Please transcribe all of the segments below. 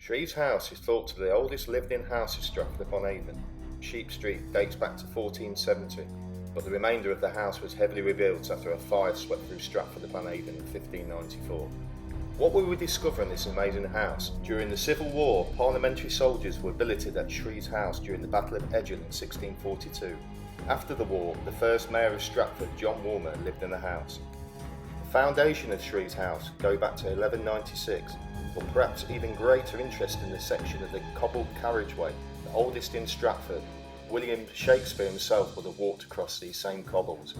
Shreeve's house is thought to be the oldest lived-in house in Stratford-upon-Avon. Sheep Street dates back to 1470, but the remainder of the house was heavily rebuilt after a fire swept through Stratford-upon-Avon in 1594. What will we discover in this amazing house? During the Civil War, parliamentary soldiers were billeted at Shreeve's house during the Battle of Edgehill in 1642. After the war, the first mayor of Stratford, John Woolmer, lived in the house. The foundation of Shreeve's house go back to 1196, but perhaps even greater interest in the section of the cobbled carriageway, the oldest in Stratford. William Shakespeare himself would have walked across these same cobbles.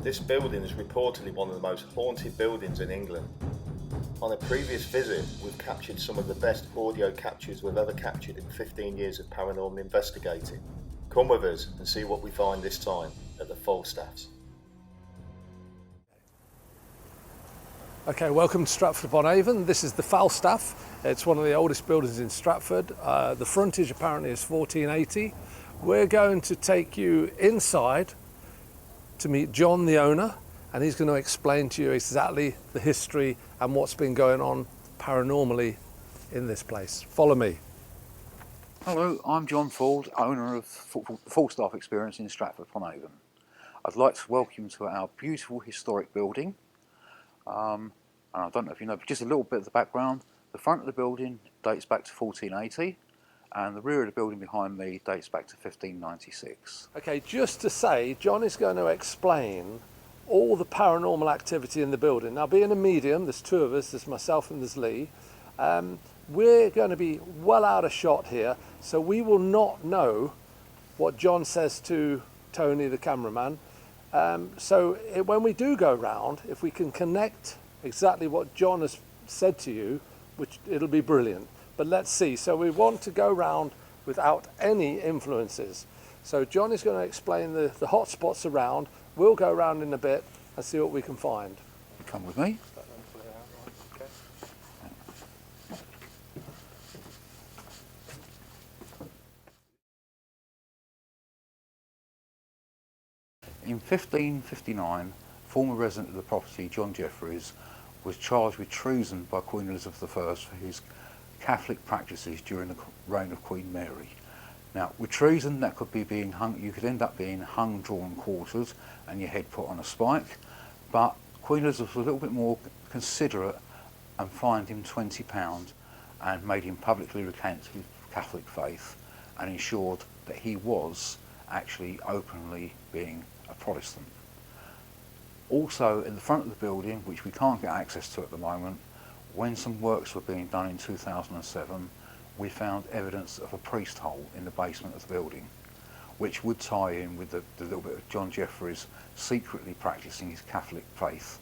This building is reportedly one of the most haunted buildings in England. On a previous visit, we've captured some of the best audio captures we've ever captured in 15 years of paranormal investigating. Come with us and see what we find this time at the Falstaffs. Okay, welcome to Stratford-upon-Avon. This is the Falstaff. It's one of the oldest buildings in Stratford. The frontage apparently is 1480. We're going to take you inside to meet John, the owner, and he's going to explain to you exactly the history and what's been going on paranormally in this place. Follow me. Hello, I'm John Ford, owner of Falstaff Experience in Stratford-upon-Avon. I'd like to welcome you to our beautiful historic building. And I don't know if you know, but just a little bit of the background. The front of the building dates back to 1480, and the rear of the building behind me dates back to 1596. Okay, just to say, John is going to explain all the paranormal activity in the building. Now, being a medium, there's two of us, there's myself and there's Lee. We're going to be well out of shot here, so we will not know what John says to Tony, the cameraman. When we do go round, if we can connect exactly what John has said to you, which it'll be brilliant. But let's see. So we want to go round without any influences. So John is going to explain the hot spots around. We'll go around in a bit and see what we can find. Come with me. In 1559, former resident of the property, John Jeffreys, was charged with treason by Queen Elizabeth I for his Catholic practices during the reign of Queen Mary. Now, with treason, that could be being hung. You could end up being hung, drawn, quartered, and your head put on a spike. But Queen Elizabeth was a little bit more considerate and fined him £20 and made him publicly recant his Catholic faith and ensured that he was actually openly being a Protestant. Also, in the front of the building, which we can't get access to at the moment, when some works were being done in 2007, we found evidence of a priest hole in the basement of the building, which would tie in with the little bit of John Jeffreys secretly practicing his Catholic faith.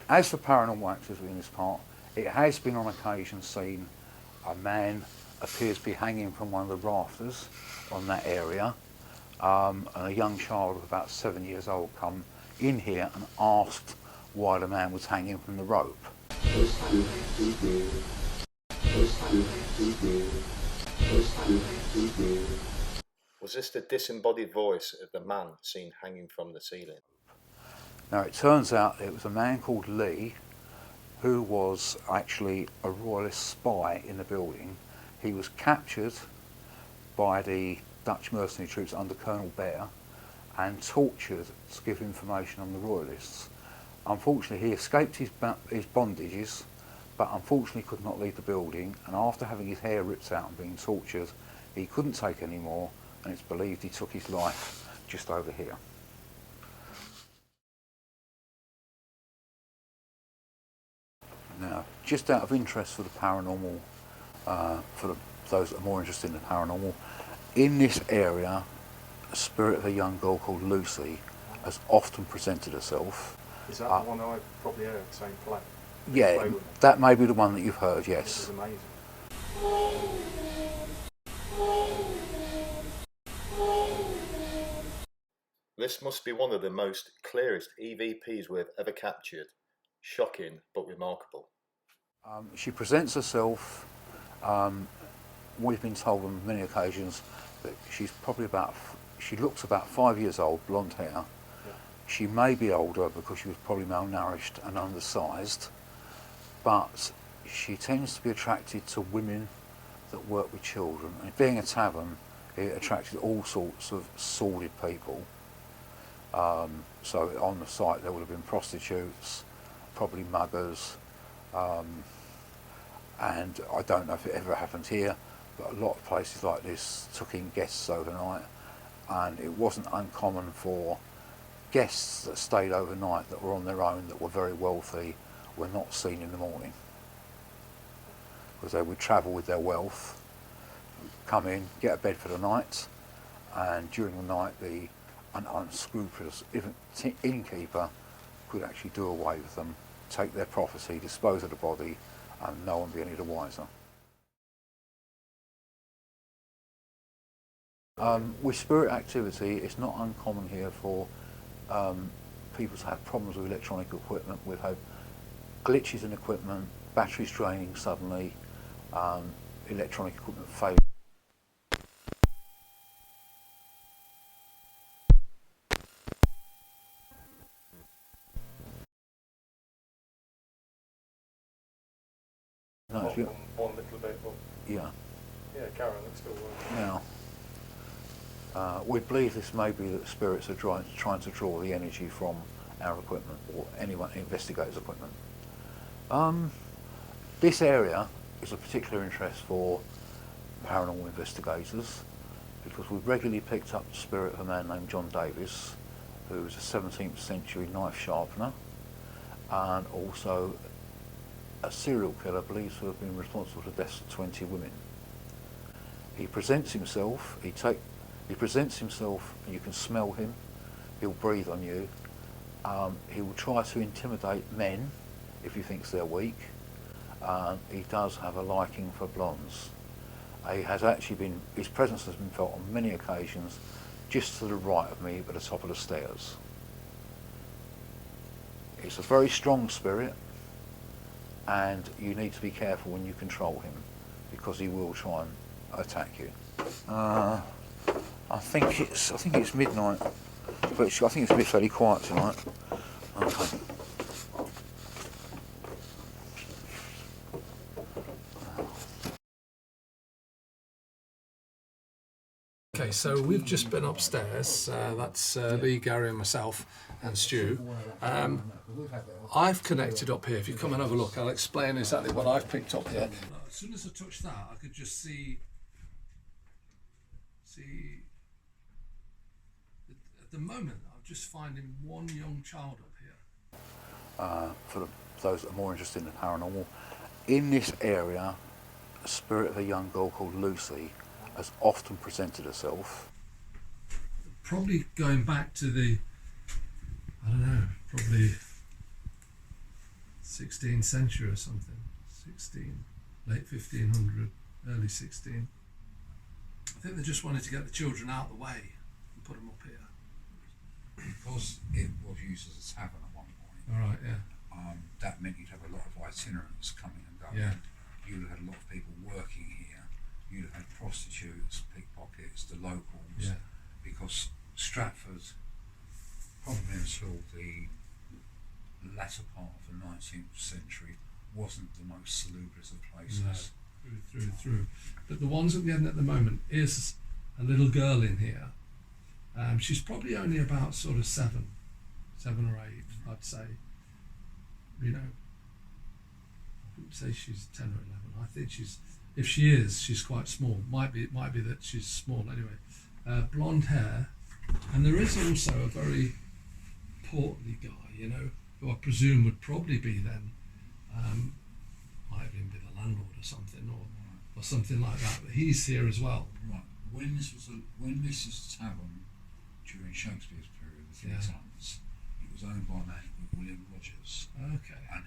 As for paranormal activity in this part, it has been on occasion seen a man appears to be hanging from one of the rafters on that area, and a young child of about 7 years old come in here and asked why the man was hanging from the rope. Was this the disembodied voice of the man seen hanging from the ceiling? Now, it turns out it was a man called Lee who was actually a royalist spy in the building. He was captured by the Dutch mercenary troops under Colonel Bear and tortured to give information on the royalists. Unfortunately, he escaped his bondages, but unfortunately could not leave the building, and after having his hair ripped out and being tortured, he couldn't take any more, and it's believed he took his life just over here. Now, just out of interest for the paranormal, those that are more interested in the paranormal, in this area, a spirit of a young girl called Lucy has often presented herself. Is that the one I probably heard, same play? Yeah, that may be the one that you've heard, yes. This is amazing. This must be one of the most clearest EVPs we've ever captured. Shocking, but remarkable. She presents herself, we've been told on many occasions that she's probably she looks about 5 years old, blonde hair. Yeah. She may be older because she was probably malnourished and undersized, but she tends to be attracted to women that work with children. And being a tavern, it attracted all sorts of sordid people. So on the site there would have been prostitutes, probably muggers, and I don't know if it ever happened here, but a lot of places like this took in guests overnight, and it wasn't uncommon for guests that stayed overnight that were on their own, that were very wealthy, were not seen in the morning, because they would travel with their wealth, come in, get a bed for the night, and during the night an unscrupulous innkeeper could actually do away with them, take their property, dispose of the body, and no one be any the wiser. With spirit activity, it's not uncommon here for people to have problems with electronic equipment. We've had glitches in equipment, batteries draining suddenly, electronic equipment failing. No, One little bit, but yeah. yeah, carry on, it's still working. Now, we believe this may be that spirits are trying to draw the energy from our equipment, or anyone who investigates equipment. This area is of particular interest for paranormal investigators, because we've regularly picked up the spirit of a man named John Davis, who was a 17th century knife sharpener, and also a serial killer believed to have been responsible for the deaths of 20 women. He presents himself, and you can smell him, he'll breathe on you, he will try to intimidate men if he thinks they're weak. He does have a liking for blondes. His presence has been felt on many occasions just to the right of me at the top of the stairs. It's a very strong spirit, and you need to be careful when you control him, because he will try and attack you. I think it's midnight, but I think it's going to be fairly quiet tonight. Okay. Okay, so we've just been upstairs. That's Lee, Gary and myself and Stu. I've connected up here. If you come and have a look, I'll explain exactly what I've picked up here. As soon as I touched that, I could just see at the moment I'm just finding one young child up here. For those that are more interested in the paranormal, in this area, a spirit of a young girl called Lucy has often presented herself. Probably going back to the, I don't know, probably 16th century or something. Late 1500, early 16. I think they just wanted to get the children out of the way and put them up here. Because it was used as a tavern at one point. All right, yeah. That meant you'd have a lot of itinerants coming and going. Yeah. You'd have had a lot of people working here. You'd have had prostitutes, pickpockets, the locals. Yeah. Because Stratford, probably until the latter part of the 19th century, wasn't the most salubrious of places. No, through. But the ones at the end at the moment is a little girl in here. She's probably only about sort of 7 or 8, I'd say. You know, I wouldn't say she's 10 or 11. I think if she is, she's quite small. Might be that she's small anyway. Blonde hair, and there is also a very portly guy, you know, who I presume would probably be then, might even be the landlord or something, or something like that. But he's here as well. Right. When this is a tavern during Shakespeare's period, the Three Tons, it was owned by a man called William Rogers. Okay. And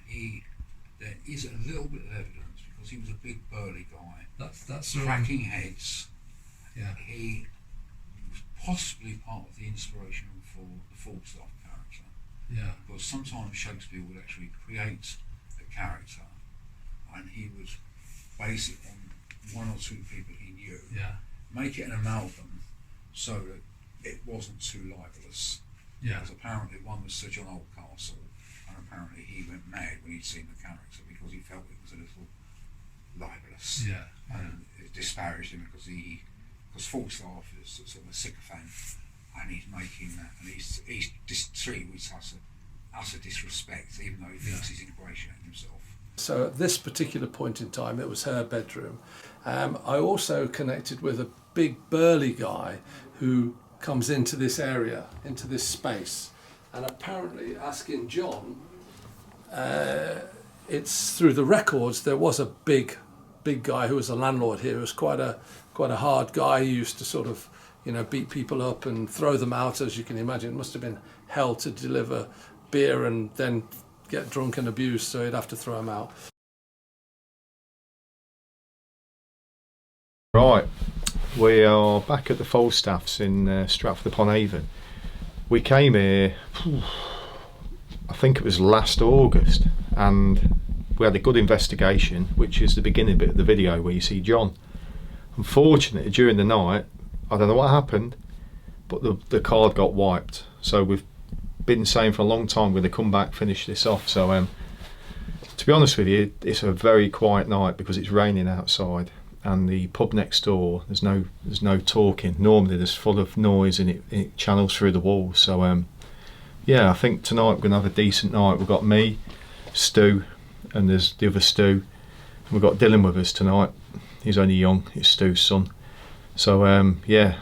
there is a little bit of evidence, because he was a big burly guy. That's cracking heads. Yeah. He was possibly part of the inspiration for the Falstaff character. Yeah. Because sometimes Shakespeare would actually create a character, and he would base it on one or two people he knew. Yeah. Make it an amalgam so that it wasn't too libelous. Yeah. Because apparently one was Sir John Oldcastle, and apparently he went mad when he'd seen the character because he felt it was a little libelous. Yeah. And it disparaged him because Falstaff is sort of a sycophant, and he's making that, and he's treated with utter disrespect, even though he thinks he's ingratiating himself. So at this particular point in time, it was her bedroom. I also connected with a big burly guy who comes into this area, into this space, and apparently asking John, it's through the records, there was a big guy who was a landlord here. He was quite a hard guy. He used to sort of, beat people up and throw them out, as you can imagine. It must have been hell to deliver beer and then get drunk and abused, so he'd have to throw them out. Right, we are back at the Falstaffs in Stratford upon Avon. We came here, I think it was last August, and we had a good investigation, which is the beginning bit of the video where you see John. Unfortunately, during the night, I don't know what happened, but the card got wiped. So we've been saying for a long time we're going to come back, finish this off. So to be honest with you, it's a very quiet night because it's raining outside, and the pub next door, there's no talking. Normally there's full of noise and it channels through the walls. So yeah, I think tonight we're going to have a decent night. We've got me, Stu, and there's the other Stu. We've got Dylan with us tonight. He's only young, it's Stu's son. So yeah,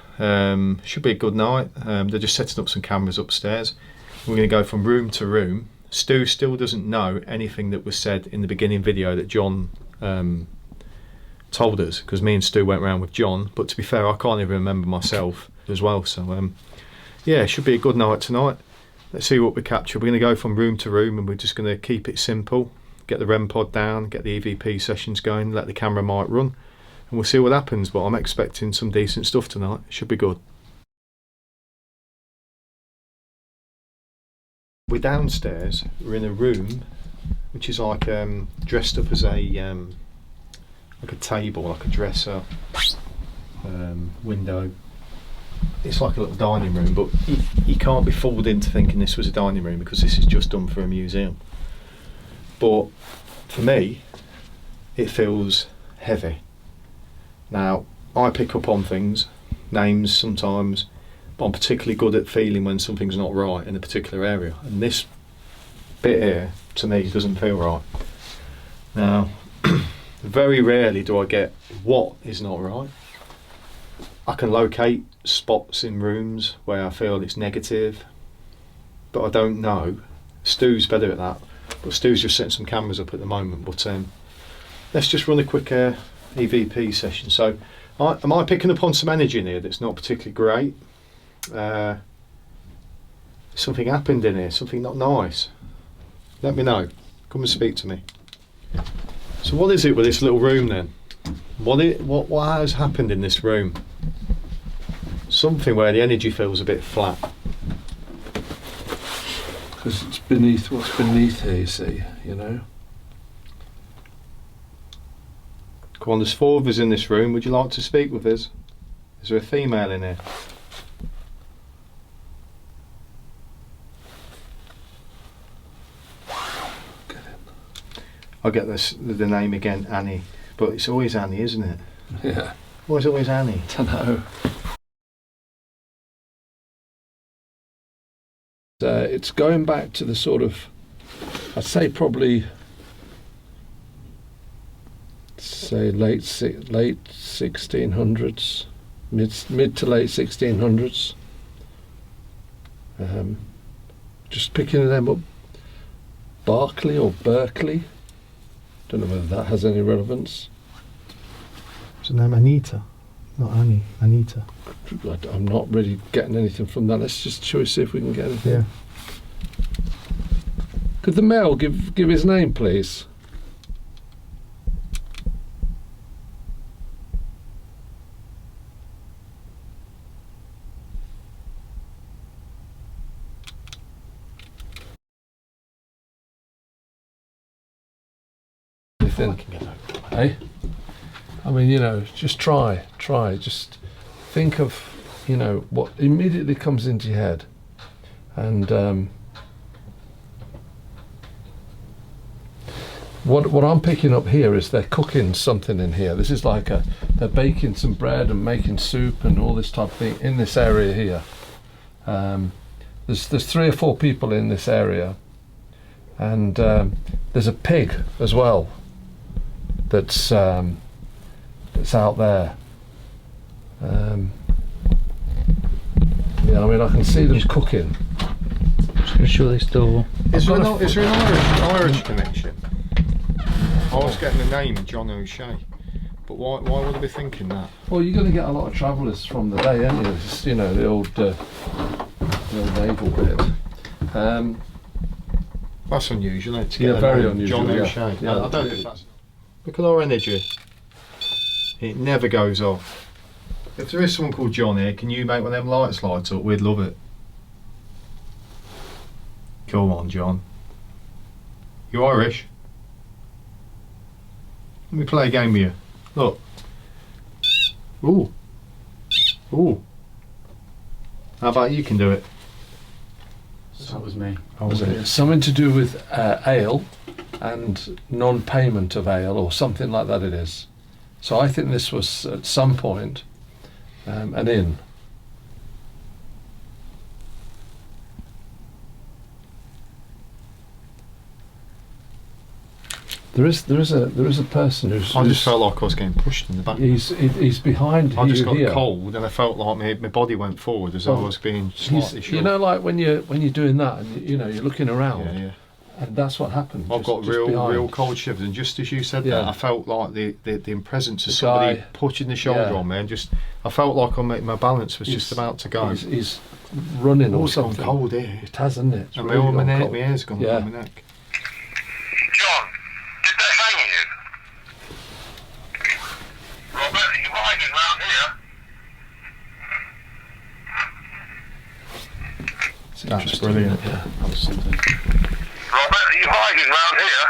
should be a good night. They're just setting up some cameras upstairs. We're going to go from room to room. Stu still doesn't know anything that was said in the beginning video that John told us, because me and Stu went round with John, but to be fair, I can't even remember myself as well. So yeah, it should be a good night tonight. Let's see what we capture. We're going to go from room to room, and we're just going to keep it simple, get the REM pod down, get the EVP sessions going, let the camera mic run, and we'll see what happens. But I'm expecting some decent stuff tonight. Should be good. We're downstairs. We're in a room which is like dressed up as a like a table, like a dresser, window. It's like a little dining room, but you can't be fooled into thinking this was a dining room because this is just done for a museum. But for me, it feels heavy. Now, I pick up on things, names sometimes, but I'm particularly good at feeling when something's not right in a particular area. And this bit here, to me, doesn't feel right. Now, very rarely do I get what is not right. I can locate spots in rooms where I feel it's negative, but I don't know. Stu's better at that, but Stu's just setting some cameras up at the moment. But let's just run a quick EVP session. So am I picking up on some energy in here that's not particularly great? Something happened in here, something not nice. Let me know. Come and speak to me. So what is it with this little room then? What has happened in this room? Something where the energy feels a bit flat. Because it's beneath what's beneath here, you see, Come on, there's 4 of us in this room. Would you like to speak with us? Is there a female in here? I'll get the name again, Annie. But it's always Annie, isn't it? Yeah. Why is it always Annie? I don't know. It's going back to the sort of, I'd say probably, late 1600s, mid to late 1600s. Just picking them up, Berkeley or Berkeley. Don't know whether that has any relevance. Is her name Anita? Not Annie, Anita. I'm not really getting anything from that. Let's just see if we can get anything. Yeah. Could the male give his name, please? Anything? Hey? I mean, just try, just think of, what immediately comes into your head, and what I'm picking up here is they're cooking something in here. This is like they're baking some bread and making soup and all this type of thing in this area here. There's 3 or 4 people in this area, and there's a pig as well that's out there. Yeah, I mean, I can see them cooking. Just going to show this door. Is there an Irish connection? I was getting the name John O'Shea, but why would I be thinking that? Well, you're going to get a lot of travellers from the day, aren't you? It's, you know, the old naval bit. That's unusual, isn't it? To get very name, unusual. John Yeah. O'Shea. Yeah. I don't think that's. Look at our energy. It never goes off. If there is someone called John here, can you make one of them lights light up? We'd love it. Come on, John. You Irish? Let me play a game with you. Look. Ooh. Ooh. How about you can do it? That was me. Was it something to do with ale and non-payment of ale or something like that? It is. So I think this was at some point an inn. There is a person who's. I just felt like I was getting pushed in the back. He's behind I just you got here. cold and I felt like my body went forward as though I was being slightly short. You know, like when you're doing that, and you know you're looking around, Yeah. and that's what happened. I've got just real behind. cold shivers, and just as you said Yeah. that, I felt like the presence of The somebody guy- pushing the shoulder yeah. on me, and just I felt like my balance was just about to go. He's running Oh, or it's gone something. cold here. It has, hasn't it? It's And really my gone cold. hair's gone Yeah. on my neck. John, did they hang you? Robert, are you hiding round here? It's That's interesting, brilliant. isn't it? Yeah. That was something. Robert, are you hiding round here?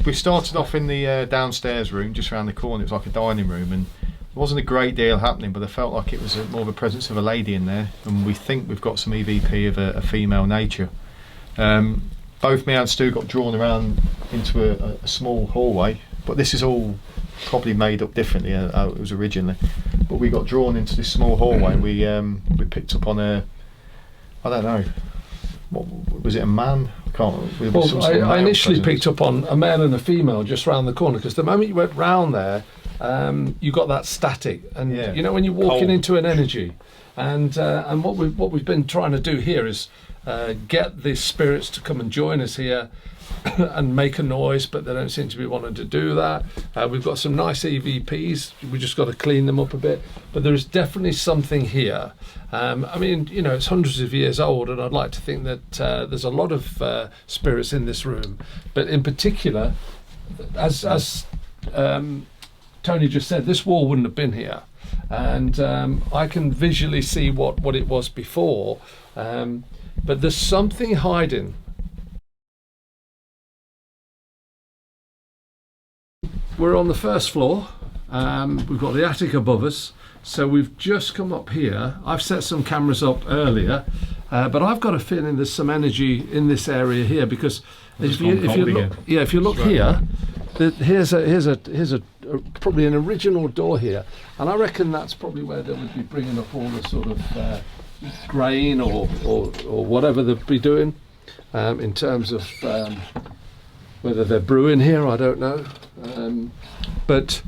We started off in the downstairs room, just around the corner. It was like a dining room, and there wasn't a great deal happening, but I felt like it was more of a presence of a lady in there, and we think we've got some EVP of a female nature. Both me and Stu got drawn around into a small hallway, but this is all probably made up differently how it was originally. But we got drawn into this small hallway, and we picked up on I don't know, what was it, a man? I can't. There was some Well, sort of I male initially presence. picked up on a male and a female just round the corner, because the moment you went round there, you got that static, and Yeah. you know when you're walking Cold. into an energy, and what we've been trying to do here is get the spirits to come and join us here and make a noise, but they don't seem to be wanting to do that. We've got some nice EVPs. We just got to clean them up a bit, but there is definitely something here. I mean, you know, it's hundreds of years old, and I'd like to think that there's a lot of spirits in this room, but in particular, as Tony just said, this wall wouldn't have been here, and I can visually see what it was before, but there's something hiding. We're on the first floor. We've got the attic above us, so we've just come up here. I've set some cameras up earlier, but I've got a feeling there's some energy in this area here, because if you look here, here's a probably an original door here, and I reckon that's probably where they would be bringing up all the sort of grain or whatever they'd be doing, in terms of whether they're brewing here, I don't know, but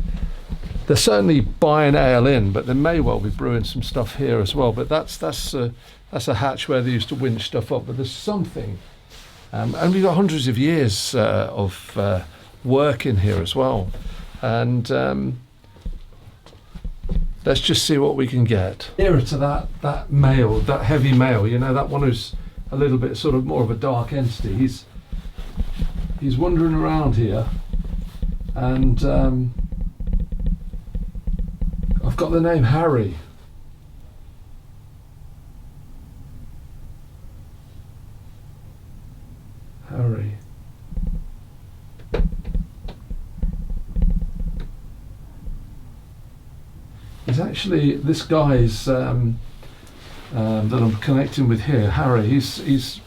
they're certainly buying ale in, but they may well be brewing some stuff here as well. But that's a hatch where they used to winch stuff up. But there's something, and we've got hundreds of years of work in here as well, and let's just see what we can get. Nearer to that male, that heavy male, you know, that one who's a little bit sort of more of a dark entity. He's wandering around here, and I've got the name Harry. Harry. He's actually, this guy's that I'm connecting with here, Harry. He's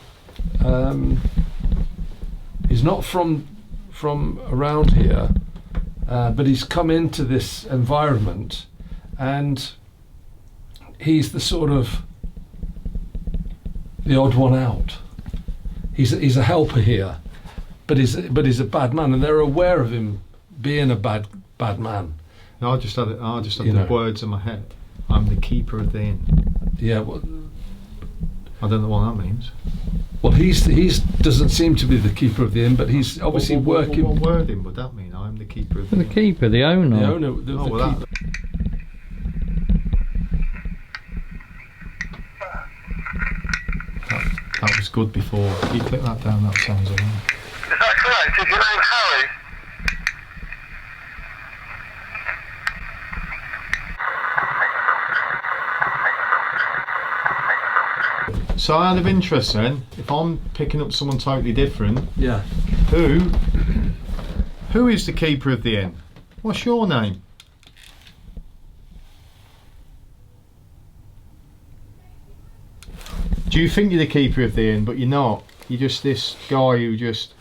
not from around here, but he's come into this environment, and he's the sort of the odd one out. He's a helper here, but he's a bad man, and they're aware of him being a bad man. No, I just had the words in my head. I'm the keeper of the inn. Yeah, well, I don't know what that means. Well, he's doesn't seem to be the keeper of the inn, but he's obviously working. What wording would that mean? I'm the keeper of the inn. The keeper, the owner. The owner. The keeper. That was good before. You click that down, that sounds alright. Is that correct? Is your name Harry? So out of interest then, if I'm picking up someone totally different, Yeah. who is the keeper of the inn? What's your name? Do you think you're the keeper of the inn, but you're not? You're just this guy who just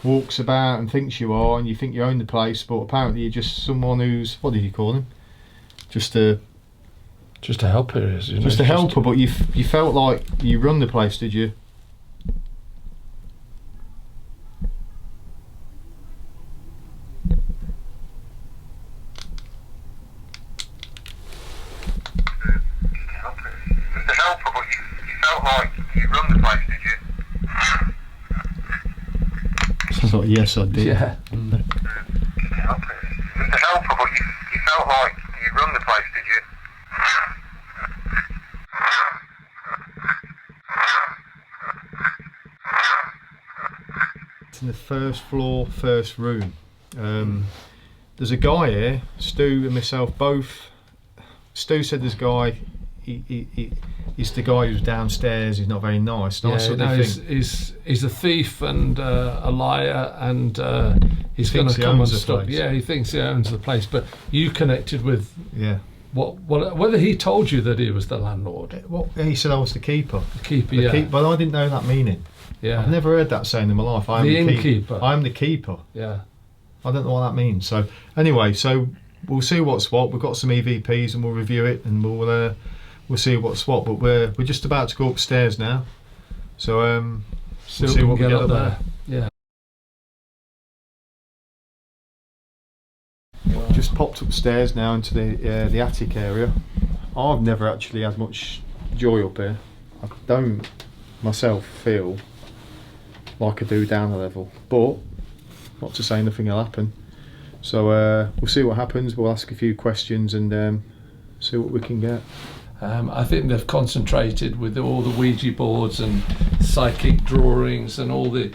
walks about and thinks you are, and you think you own the place, but apparently you're just someone who's, what did you call him? Just a helper, is it? Just a helper, but you felt like you run the place, did you? The helper, but you felt like you run the place, did you? Sounds like yes, I did. Yeah. The helper, but you felt like you run the place, did you? It's in the first floor, first room. There's a guy here, Stu and myself both. Stu said this guy, he's the guy who's downstairs, he's not very nice. And I sort of think, he's a thief and a liar, and he's going to come and stop. Yeah, he thinks he owns the place. But you connected with whether he told you that he was the landlord. Well, he said I was the keeper. The keeper, But I didn't know that meaning. Yeah. I've never heard that saying in my life. I'm the innkeeper. I'm the keeper. Yeah. I don't know what that means. So anyway, so we'll see what's what. We've got some EVPs and we'll review it, and we'll see what's what. But we're just about to go upstairs now. So we'll see what we get up there. Yeah. Just popped upstairs now into the attic area. I've never actually had much joy up here. I don't myself feel like I do down a level, but not to say nothing will happen. So we'll see what happens. We'll ask a few questions and see what we can get. I think they've concentrated with all the Ouija boards and psychic drawings and all the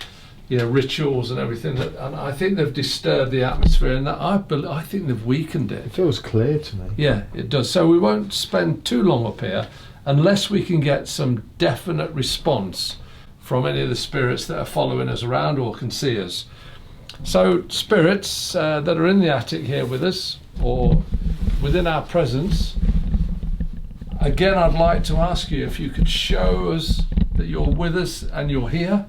rituals and everything, and I think they've disturbed the atmosphere, and I think they've weakened it. It feels clear to me. Yeah, it does. So we won't spend too long up here unless we can get some definite response from any of the spirits that are following us around or can see us. So spirits that are in the attic here with us or within our presence, again, I'd like to ask you if you could show us that you're with us and you're here.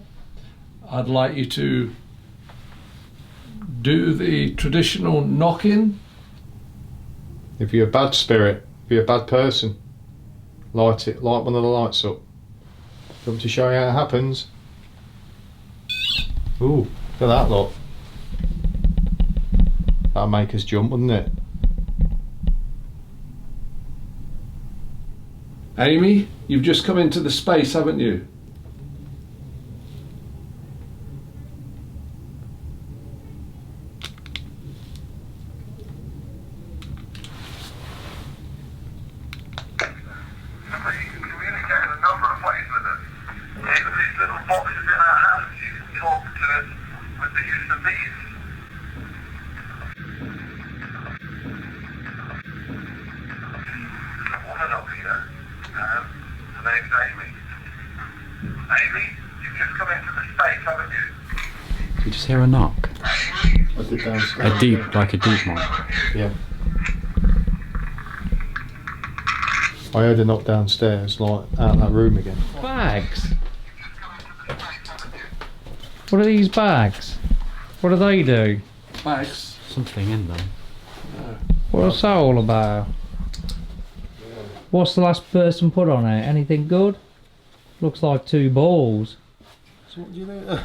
I'd like you to do the traditional knock-in. If you're a bad spirit, if you're a bad person, light one of the lights up. Do you want me to show you how it happens? Ooh, look at that lot. That'd make us jump, wouldn't it? Amy, you've just come into the space, haven't you? You just hear a knock. I did downstairs. A deep knock. Yeah. I heard a knock downstairs, like out that room again. Bags? What are these bags? What do they do? Bags. Something in them. What's that all about? What's the last person put on it? Anything good? Looks like 2 balls. So what do you know?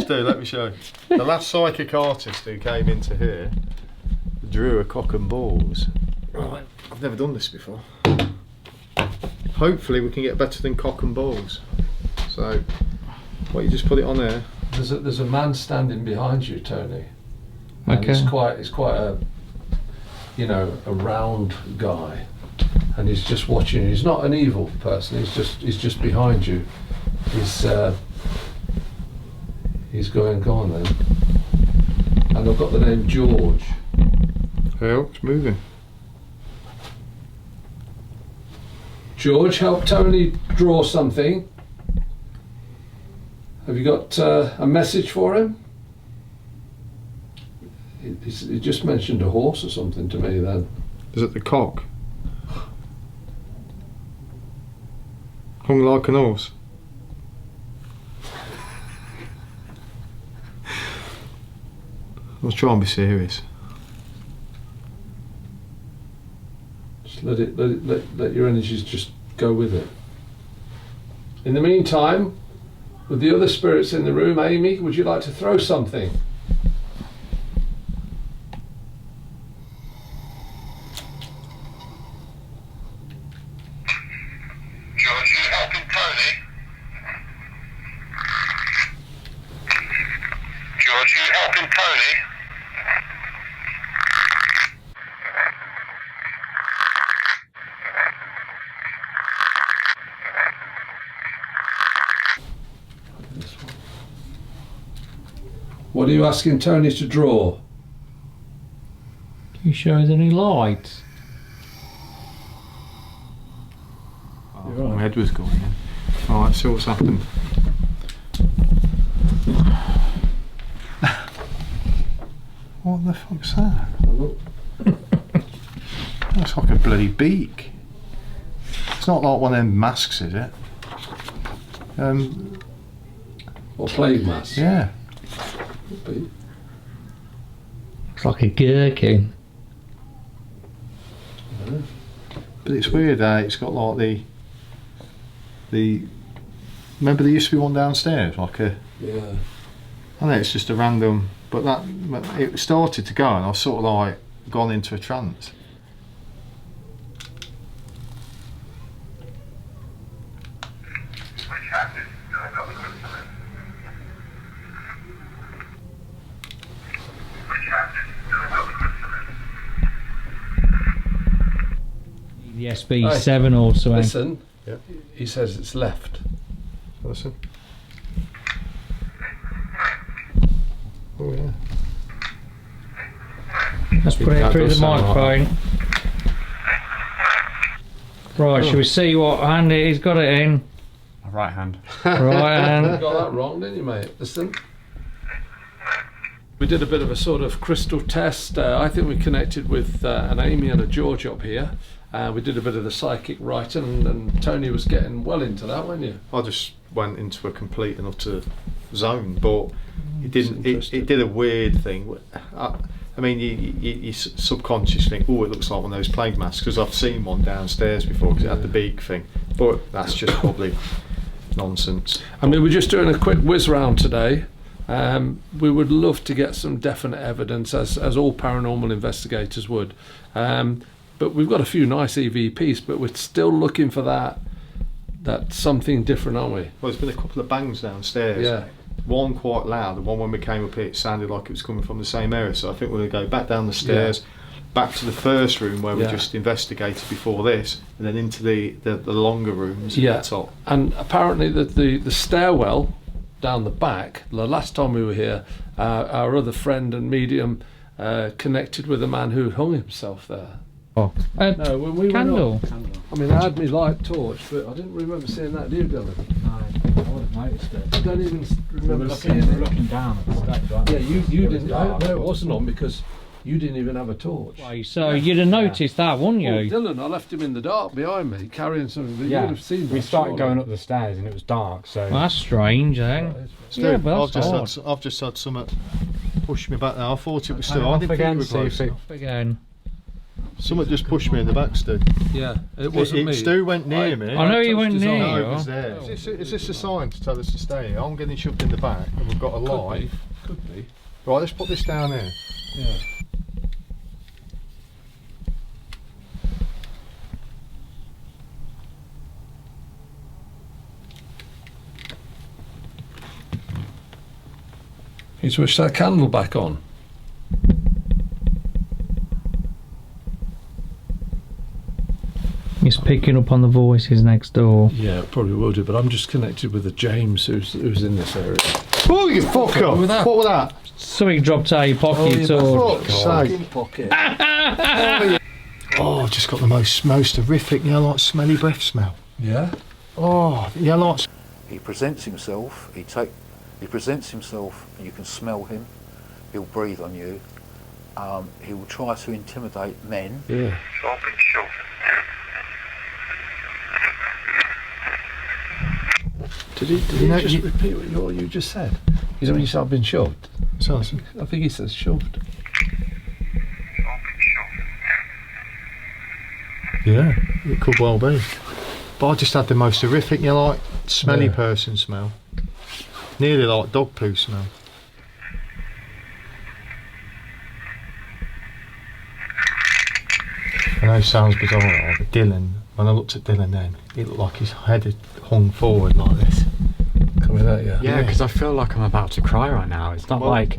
Stu, let me show you. The last psychic artist who came into here drew a cock and balls. Right, I've never done this before. Hopefully we can get better than cock and balls. So, you just put it on there. There's a man standing behind you, Tony. And Okay. he's quite a, you know, a round guy, and he's just watching you. He's not an evil person. He's just behind you. He's going, go on then. And I've got the name George. Oh, it's moving. George, help Tony draw something. Have you got a message for him? He just mentioned a horse or something to me then. Is it the cock? Hung like an horse. Let's try and be serious. Just let your energies just go with it. In the meantime, with the other spirits in the room, Amy, would you like to throw something? George, you helping Tony? George, you helping Tony? What are you asking Tony to draw? Can you show us any lights? Oh, my head was going in. Alright, let's see what's happened. What the fuck's that? Looks like a bloody beak. It's not like one of them masks, is it? Or plague mask? Yeah. Could be. It's like a gherkin. But it's weird, it's got like the remember there used to be one downstairs, like a, Yeah. I know it's just a random, but that it started to go and I've sort of like gone into a trance. The SB7 or something. Listen, Yeah. he says it's left. Listen. Oh yeah. Let's put it That through does the sound microphone. Right, shall we see what hand he's got it in? Right hand. Right You hand. got that wrong, didn't you, mate? Listen. We did a bit of a sort of crystal test. I think we connected with an Amy and a George up here. We did a bit of the psychic writing, and Tony was getting well into that, weren't you? I just went into a complete and utter zone, but it didn't. It did a weird thing. I mean, you subconsciously think, oh, it looks like one of those plague masks, because I've seen one downstairs before because it had the beak thing. But that's just probably nonsense. I mean, we're just doing a quick whiz round today. We would love to get some definite evidence, as all paranormal investigators would. But we've got a few nice EVPs, but we're still looking for that something different, aren't we? Well, there's been a couple of bangs downstairs. Yeah. One quite loud, and one when we came up here, it sounded like it was coming from the same area. So I think we're going to go back down the stairs, back to the first room where we just investigated before this, and then into the longer rooms at the top. And apparently the stairwell down the back, the last time we were here, our other friend and medium connected with a man who hung himself there. Oh. No, when we Candle. were not, I mean, I had my light torch, but I didn't remember seeing that. Do you, Dylan? No, I would have noticed it. I don't even remember We seeing were it. looking down at the stage, weren't Yeah, we? you It was didn't. dark, No, it but- wasn't on because You didn't even have a torch. So you'd have noticed that, wouldn't you? Oh, Dylan, I left him in the dark behind me, carrying something. But Yeah, you'd have seen we that, started surely. going up the stairs and it was dark, so... Well, that's strange, eh? Stu, Yeah, but that's odd. I've just had something push me back now. I thought it was Stu. Hang I on, didn't think it was see if close it- enough. Again. Something just pushed me in the back, Stu. Yeah, it wasn't me. Stu went near me. I know you went touched his near arm. No, you. it was there. Is this a sign to tell us to stay here? I'm getting shoved in the back and we've got a light. Could be. Right, let's put this down here. Yeah. You switch that candle back on. He's picking up on the voices next door. Yeah, it probably will do, but I'm just connected with the James who's in this area. Oh, you fucker! What was that? What was that? Something dropped out of your pocket, you For torch. fuck's sake. Pocket. Oh, I've just got the most horrific, like smelly breath smell. Yeah? Oh, like... He presents himself, he presents himself, and you can smell him. He'll breathe on you. He will try to intimidate men. Yeah. Open shop. Did he just repeat what you just said? You know when you said I've been shoved? So, I think he says shoved. yeah, it could well be. But I just had the most horrific, like smelly Yeah. person smell. Nearly like dog poo smell. I know it sounds bizarre, but Dylan, when I looked at Dylan then, it looked like his head had hung forward like this. Coming at you. Yeah, because I feel like I'm about to cry right now. It's not Well, like...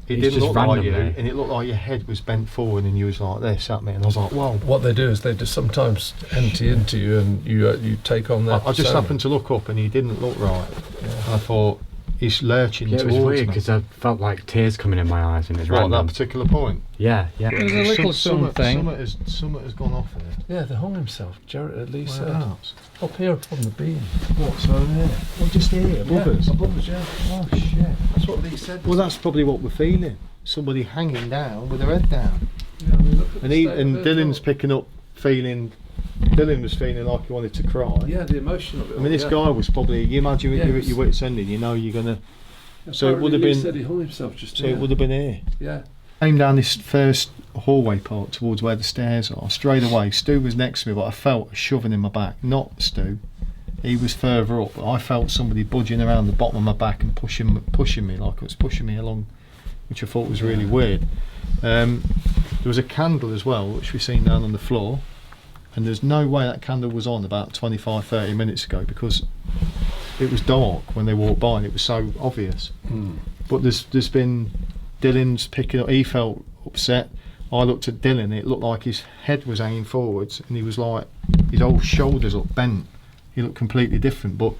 It He's didn't just look like you, randomly. and it looked like your head was bent forward and you was like this at me, and I was like, whoa. What they do is they just sometimes empty into you and you take on their I just persona. happened to look up and he didn't look right. And I thought, he's lurching Yeah, it towards was weird me. because I felt like tears coming in my eyes and it was Right, at random. that particular point. Yeah, yeah. There's a little something. Something has gone off here. Yeah, they hung himself. Jared at least Where said. else? Up here upon the beam. What's over here? Well, just here, above us. Above us, yeah. Oh shit. That's what Lee said. Well, that's probably what we're feeling. Somebody hanging down with their head down. Yeah, I mean, look at And the he state and of it as Dylan's well. picking up feeling. Dylan was feeling like he wanted to cry. Yeah, the emotion of it. I mean, this guy was probably. You imagine Yeah, you're it at your was- wit's end, and you know you're gonna. So it would have Lee been. said he hung himself just So it would have been here. Yeah. Came down this first hallway part towards where the stairs are. Straight away, Stu was next to me, but I felt a shoving in my back. Not Stu. He was further up, but I felt somebody budging around the bottom of my back and pushing me like it was pushing me along, which I thought was really weird. There was a candle as well, which we seen down on the floor, and there's no way that candle was on about 25-30 minutes ago because it was dark when they walked by and it was so obvious. But there's been Dylan's picking up. He felt upset. I looked at Dylan. It looked like his head was hanging forwards, and he was like his whole shoulders looked bent. He looked completely different. But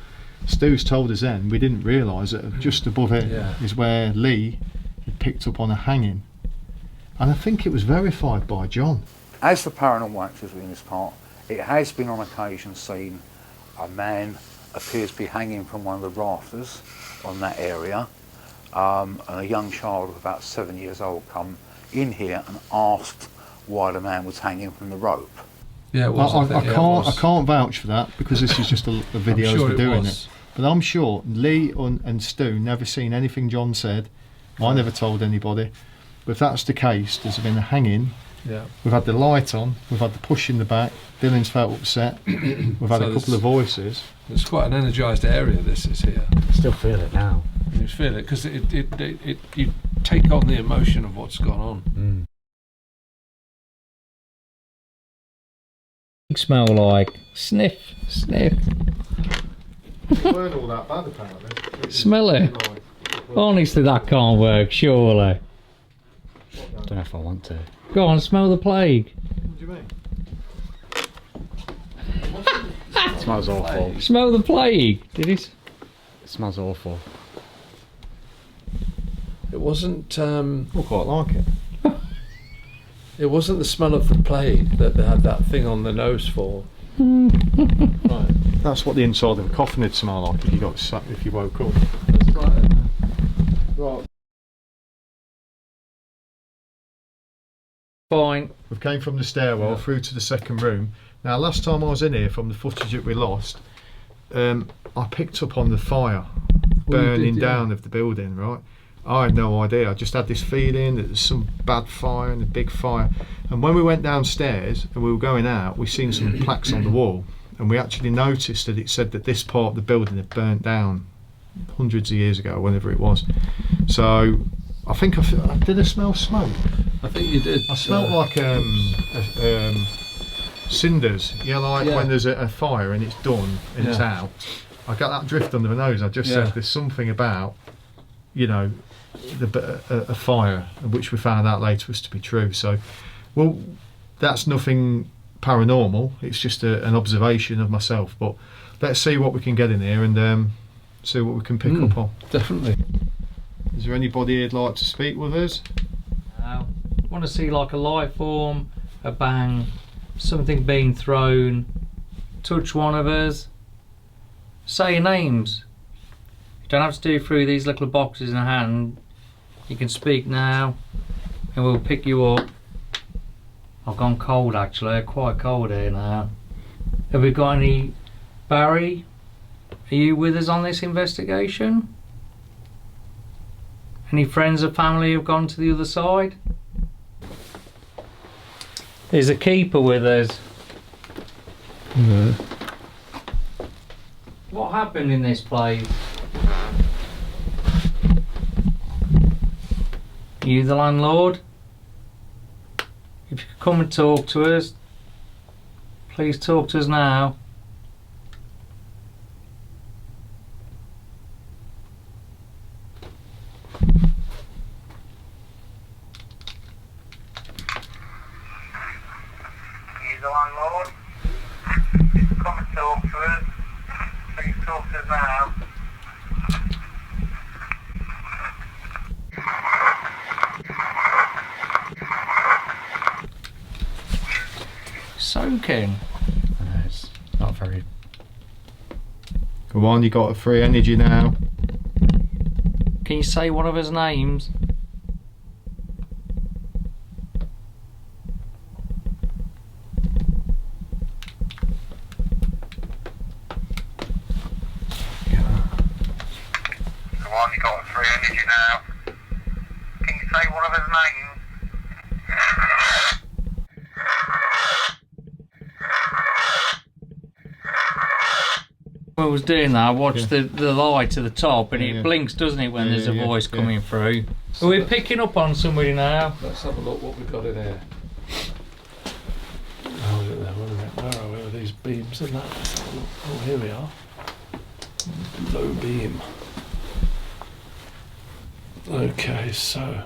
Stu's told us then we didn't realise that just above it is where Lee had picked up on a hanging, and I think it was verified by John. As for paranormal activity in this part, it has been on occasion seen a man appears to be hanging from one of the rafters on that area, and a young child of about 7 years old come in here and asked why the man was hanging from the rope. Yeah, it was. I can't vouch for that because this is just a video sure we're it doing was. it. But I'm sure Lee and Stu never seen anything John said. I never told anybody. But if that's the case, there's been a hanging. Yeah. We've had the light on. We've had the push in the back. Dylan's felt upset. We've had So a couple of voices. It's quite an energised area. This is here. I still feel it now. You feel it because it you take on the emotion of what's gone on. Smell like sniff. It weren't all that bad apparently. Smell it. Honestly, that can't work, surely. I don't know if I want to. Go on, smell the plague. What do you mean? It smells awful. Smell the plague. Did it? It smells awful. It wasn't. I quite like it. It wasn't the smell of the plague that they had that thing on the nose for. Right. That's what the inside of a coffin would smell like if you woke up. That's right. Right. Fine. We've came from the stairwell through to the second room. Now, last time I was in here, from the footage that we lost, I picked up on the fire burning down of the building, right? I had no idea. I just had this feeling that there's some bad fire and a big fire. And when we went downstairs and we were going out, we seen some plaques on the wall, and we actually noticed that it said that this part of the building had burnt down hundreds of years ago, whenever it was. So I think did I smell smoke? I think you did. I smelled like cinders. When there's a fire and it's done and it's out. I got that drift under my nose. I just said there's something about, a fire, which we found out later was to be true. So, well, that's nothing paranormal. It's just an observation of myself. But let's see what we can get in here and see what we can pick up on. Definitely. Is there anybody who'd like to speak with us? I want to see like a light form, a bang, something being thrown, touch one of us, say your names. You don't have to do it through these little boxes in a hand. You can speak now and we'll pick you up. I've gone cold actually, quite cold here now. Have we got any... Barry, are you with us on this investigation? Any friends or family who've gone to the other side? There's a keeper with us. Yeah. What happened in this place? You the landlord? If you could come and talk to us, please talk to us now. You the landlord? Come and talk to us. Please talk to us now. Soaking. It's not very. Come on, you got a free energy now. Can you say one of his names? Come on, you got free energy now. Can you say one of his names? When I was doing that, I watched the light at the top and it blinks, doesn't it, when there's a voice coming through. So we're picking up on somebody now. Let's have a look what we've got in here. Oh, look there, where are we with these beams and that? Let's have a look. Oh, here we are. Low beam. Okay, so...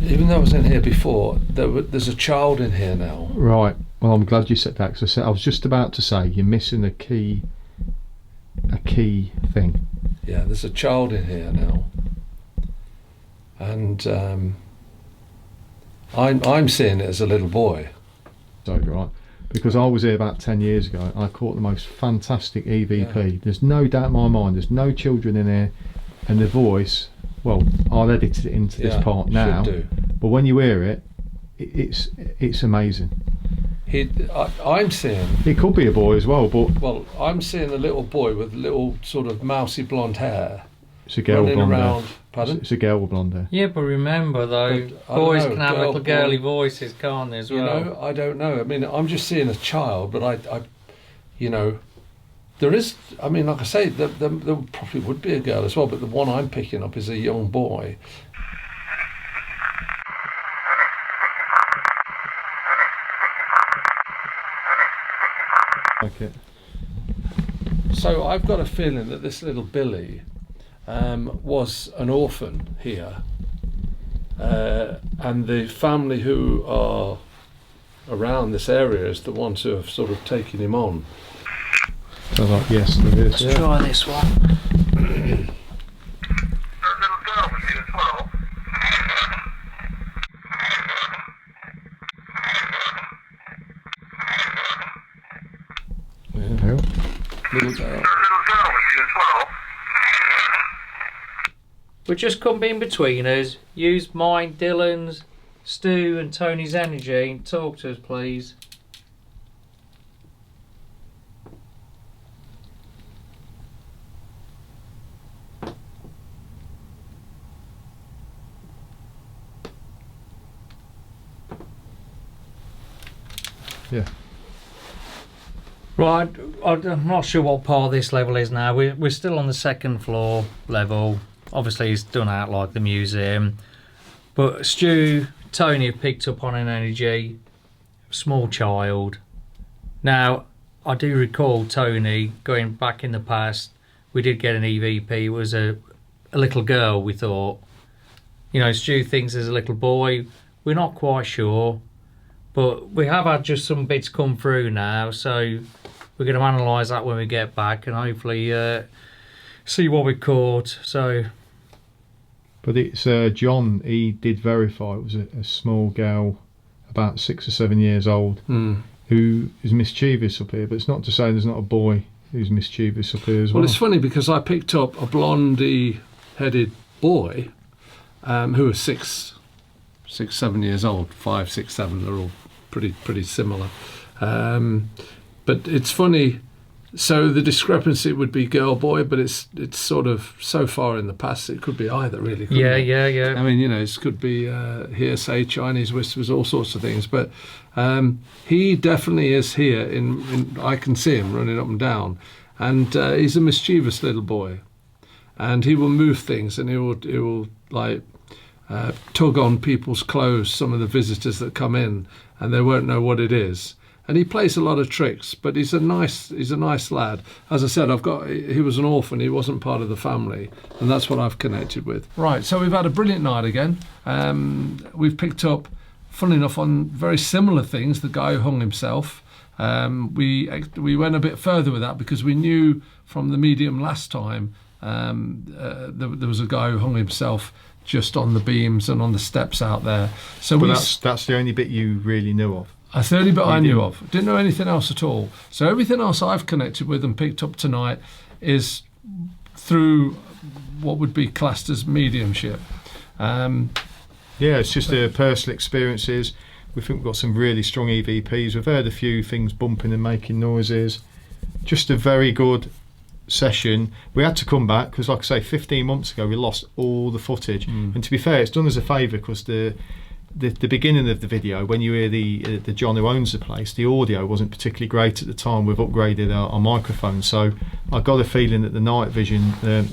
even though I was in here before, there's a child in here now. Right. Well, I'm glad you said that, because I was just about to say you're missing a key thing. Yeah, there's a child in here now, and I'm seeing it as a little boy. So right, because I was here about 10 years ago. I caught the most fantastic EVP. Yeah. There's no doubt in my mind. There's no children in here, and the voice. Well, I'll edit it into this part now. Should do. But when you hear it, it's amazing. I'm seeing. It could be a boy as well, but Well, I'm seeing a little boy with little sort of mousy blonde hair. it's a girl with running blonde around. hair. Pardon? It's a girl with blonde hair. Yeah, but remember though, But I don't boys know, can have girl, little girly boy. voices, can't they, as You well? know, I don't know. I mean, I'm just seeing a child, but I there is. I mean, like I say, there probably would be a girl as well, but the one I'm picking up is a young boy. Okay. So I've got a feeling that this little Billy was an orphan here, and the family who are around this area is the ones who have sort of taken him on. So like, yes, there is. Let's try this one. There's a little girl with you as well. But just come in between us. Use mine, Dylan's, Stu and Tony's energy and talk to us, please. Yeah. Right, I'm not sure what part this level is now. We're still on the second floor level. Obviously, it's done out like the museum. But Stu, Tony have picked up on an energy. Small child. Now, I do recall Tony going back in the past. We did get an EVP. It was a little girl, we thought. You know, Stu thinks there's a little boy. We're not quite sure. But we have had just some bits come through now, so we're going to analyse that when we get back and hopefully see what we caught. So, but it's John. He did verify it was a small girl, about 6 or 7 years old, who is mischievous up here. But it's not to say there's not a boy who's mischievous up here as well. Well, it's funny because I picked up a blondie-headed boy who was 6, 7 years old. 5, 6, 7. They're all pretty similar. But it's funny. So the discrepancy would be girl boy, but it's sort of so far in the past it could be either, really. Yeah. I mean, you know, it could be hearsay, Chinese whispers, all sorts of things. But he definitely is here. In I can see him running up and down, and he's a mischievous little boy, and he will move things, and he will like tug on people's clothes. Some of the visitors that come in, and they won't know what it is. And he plays a lot of tricks, but he's a nice lad. As I said, he was an orphan. He wasn't part of the family, and that's what I've connected with. Right, so we've had a brilliant night again. We've picked up, funnily enough, on very similar things. The guy who hung himself. We went a bit further with that because we knew from the medium last time there was a guy who hung himself just on the beams and on the steps out there. So that's the only bit you really knew of. That's the only bit I knew of. Didn't know anything else at all. So everything else I've connected with and picked up tonight is through what would be classed as mediumship. Yeah, it's just personal experiences. We think we've got some really strong EVPs. We've heard a few things bumping and making noises. Just a very good session. We had to come back because, like I say, 15 months ago we lost all the footage. And to be fair, it's done us a favour because the beginning of the video, when you hear the John who owns the place, the audio wasn't particularly great at the time. We've upgraded our microphone, so I got a feeling that the night vision, the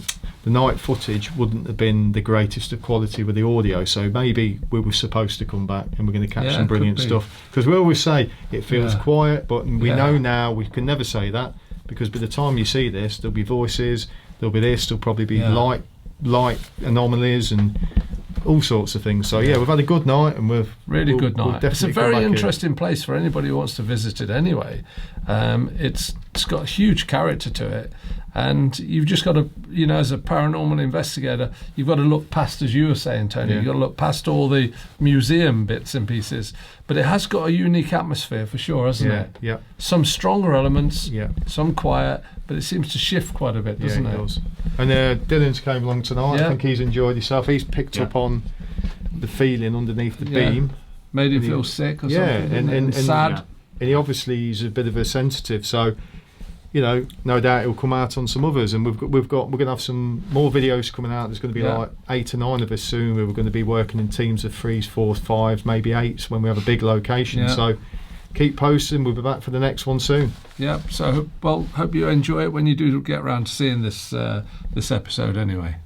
night footage wouldn't have been the greatest of quality with the audio. So maybe we were supposed to come back and we're going to catch some brilliant stuff, because we always say it feels quiet, but we know now we can never say that, because by the time you see this, there'll be voices, there'll be this, there'll probably be light anomalies and all sorts of things. So yeah, we've had a good night, and we'll good night. We'll it's a very interesting place for anybody who wants to visit it anyway. It's got a huge character to it, and you've just got to, you know, as a paranormal investigator, you've got to look past, as you were saying, Tony, you've got to look past all the museum bits and pieces, but it has got a unique atmosphere for sure, hasn't it? Yeah. Some stronger elements, some quiet, but it seems to shift quite a bit, doesn't it? Does. And Dylan's came along tonight. I think he's enjoyed himself. He's picked up on the feeling underneath the beam. Made him feel sick or something, and sad. And he obviously is a bit of a sensitive, so you know, no doubt he'll come out on some others, and we're going to have some more videos coming out. There's going to be like 8 or 9 of us soon. We're going to be working in teams of 3s, 4s, 5s, maybe 8s when we have a big location. So keep posting. We'll be back for the next one soon. So hope you enjoy it when you do get around to seeing this episode anyway.